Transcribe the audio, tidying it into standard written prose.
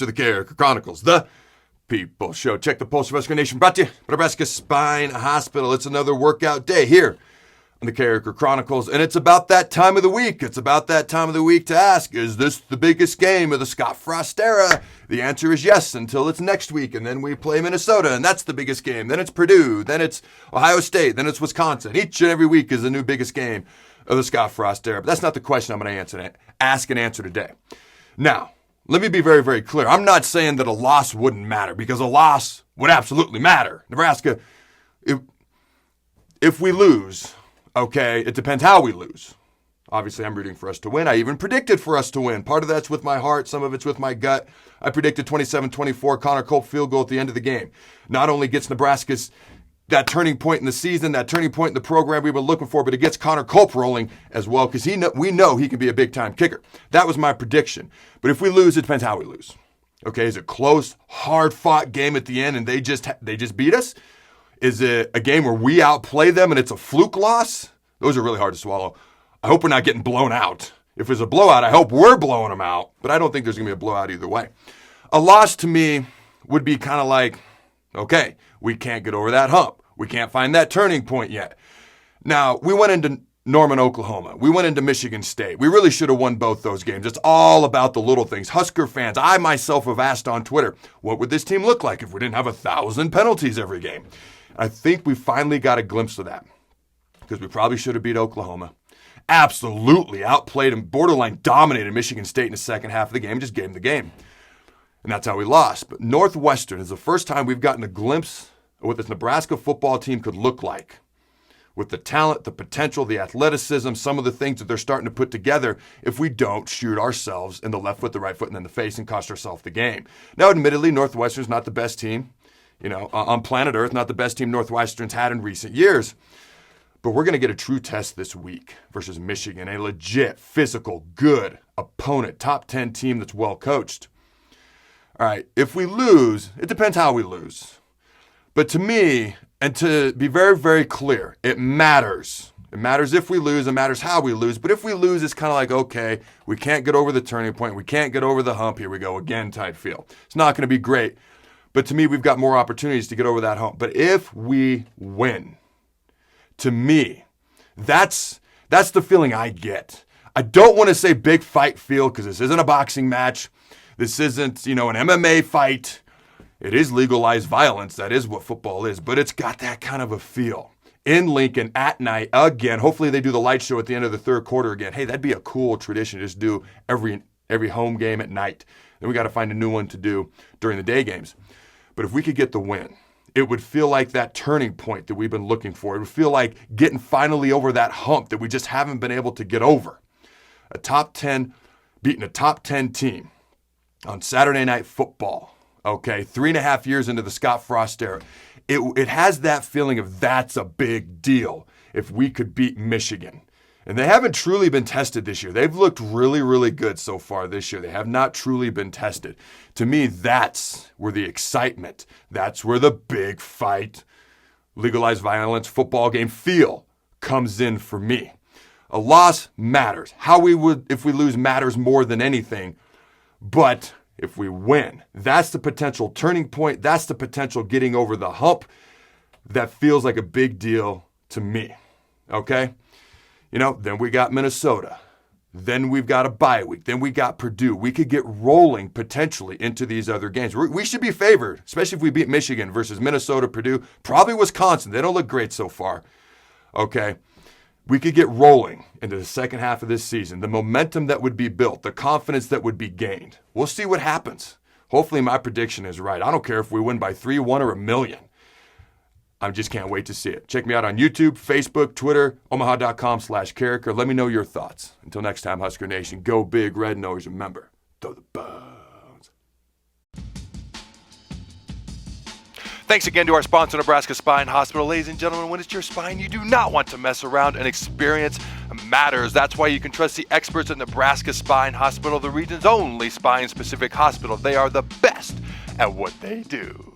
to the Carriker Chronicles, the People Show. Check the pulse of Husker Nation, brought to you by Nebraska Spine Hospital. It's another workout day here on the Carriker Chronicles, and it's about that time of the week. It's about that time of the week to ask, is this the biggest game of the Scott Frost era? The answer is yes, until it's next week, and then we play Minnesota, and that's the biggest game. Then it's Purdue, then it's Ohio State, then it's Wisconsin. Each and every week is the new biggest game of the Scott Frost era. But that's not the question I'm going to ask and answer today. Now, let me be very, very clear. I'm not saying that a loss wouldn't matter, because a loss would absolutely matter. Nebraska, if we lose, okay, it depends how we lose. Obviously, I'm rooting for us to win. I even predicted for us to win. Part of that's with my heart. Some of it's with my gut. I predicted 27-24 Connor Culp field goal at the end of the game. Not only gets Nebraska's that turning point in the season, that turning point in the program we've been looking for, but it gets Connor Culp rolling as well, because we know he can be a big-time kicker. That was my prediction. But if we lose, it depends how we lose. Okay, is it close, hard-fought game at the end and they just beat us? Is it a game where we outplay them and it's a fluke loss? Those are really hard to swallow. I hope we're not getting blown out. If it's a blowout, I hope we're blowing them out, but I don't think there's going to be a blowout either way. A loss to me would be kind of like, okay, we can't get over that hump. We can't find that turning point yet. Now, we went into Norman, Oklahoma. We went into Michigan State. We really should have won both those games. It's all about the little things. Husker fans, I myself have asked on Twitter, what would this team look like if we didn't have 1,000 penalties every game? I think we finally got a glimpse of that, because we probably should have beat Oklahoma. Absolutely outplayed and borderline dominated Michigan State in the second half of the game, just gave them the game. And that's how we lost. But Northwestern is the first time we've gotten a glimpse of what this Nebraska football team could look like, with the talent, the potential, the athleticism, some of the things that they're starting to put together if we don't shoot ourselves in the left foot, the right foot, and then the face and cost ourselves the game. Now, admittedly, Northwestern's not the best team, on planet Earth, not the best team Northwestern's had in recent years. But we're going to get a true test this week versus Michigan, a legit, physical, good opponent, top 10 team that's well coached. All right, if we lose, it depends how we lose. But to me, and to be very, very clear, it matters. It matters if we lose, it matters how we lose. But if we lose, it's kind of like, okay, we can't get over the turning point, we can't get over the hump, here we go again type feel. It's not going to be great. But to me, we've got more opportunities to get over that hump. But if we win, to me, that's the feeling I get. I don't want to say big fight feel, because this isn't a boxing match. This isn't, an MMA fight. It is legalized violence. That is what football is. But it's got that kind of a feel. In Lincoln at night again. Hopefully they do the light show at the end of the third quarter again. Hey, that'd be a cool tradition to just do every home game at night. Then we got to find a new one to do during the day games. But if we could get the win, it would feel like that turning point that we've been looking for. It would feel like getting finally over that hump that we just haven't been able to get over. Beating a top 10 team on Saturday Night Football. Okay, 3.5 years into the Scott Frost era. It has that feeling of that's a big deal if we could beat Michigan. And they haven't truly been tested this year. They've looked really, really good so far this year. They have not truly been tested. To me, that's where the excitement, that's where the big fight, legalized violence, football game feel comes in for me. A loss matters. How we would, if we lose, matters more than anything. But if we win, that's the potential turning point. That's the potential getting over the hump. That feels like a big deal to me. Okay? Then we got Minnesota. Then we've got a bye week. Then we got Purdue. We could get rolling potentially into these other games. We should be favored, especially if we beat Michigan versus Minnesota, Purdue, probably Wisconsin. They don't look great so far. Okay. We could get rolling into the second half of this season. The momentum that would be built, the confidence that would be gained. We'll see what happens. Hopefully my prediction is right. I don't care if we win by 3, 1, or 1,000,000. I just can't wait to see it. Check me out on YouTube, Facebook, Twitter, omaha.com/Carriker. Let me know your thoughts. Until next time, Husker Nation, go big red, and always remember, throw the bones. Thanks again to our sponsor, Nebraska Spine Hospital. Ladies and gentlemen, when it's your spine, you do not want to mess around, and experience matters. That's why you can trust the experts at Nebraska Spine Hospital, the region's only spine-specific hospital. They are the best at what they do.